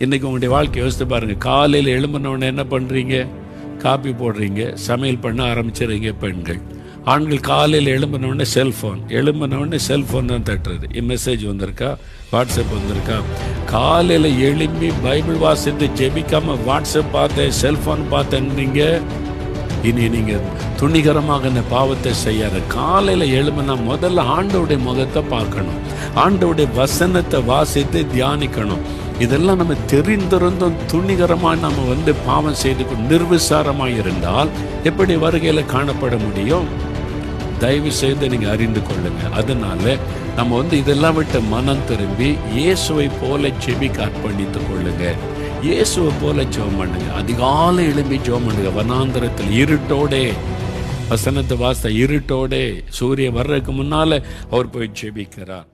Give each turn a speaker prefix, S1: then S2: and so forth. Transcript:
S1: இன்றைக்கி உங்களுடைய வாழ்க்கை யோசித்து பாருங்கள். காலையில் எழும்பினோடனே என்ன பண்ணுறீங்க? காப்பி போடுறீங்க, சமையல் பண்ண ஆரம்பிச்சிடுறீங்க பெண்கள். ஆண்கள் காலையில் எழும்பினோடனே செல்ஃபோன் தான் தட்டுறது. மெசேஜ் வந்திருக்கா, வாட்ஸ்அப் வந்திருக்கா. காலையில் எழும்பி பைபிள் வாசித்து ஜெபிக்காமல் வாட்ஸ்அப் பார்த்தேன், செல்ஃபோன் பார்த்தேன்னீங்க. இனி நீங்கள் துணிகரமாக இந்த பாவத்தை செய்யாத. காலையில் எழும்பினா முதல்ல ஆண்டவருடைய முகத்தை பார்க்கணும், ஆண்டவருடைய வசனத்தை வாசித்து தியானிக்கணும். இதெல்லாம் நம்ம தெரிந்திருந்தும் துணிகரமாக நம்ம பாவம் செய்து நிர்விசாரமாக இருந்தால் எப்படி வருகையில் காணப்பட முடியும்? தயவு செய்து நீங்கள் அறிந்து கொள்ளுங்க. அதனால நம்ம இதெல்லாம் விட்டு மனம் திரும்பி இயேசுவை போல ஜெபிக்க அர்ப்பணித்துக் கொள்ளுங்க. இயேசுவை போல ஜெபம் பண்ணுங்க. அதிகாலை எழும்பி ஜெபம் பண்ணுங்க. வனாந்தரத்தில் இருட்டோடே, வசனத்தை வாசித்த இருட்டோடே, சூரியன் வர்றதுக்கு முன்னால அவர் போய் ஜெபிக்கிறார்.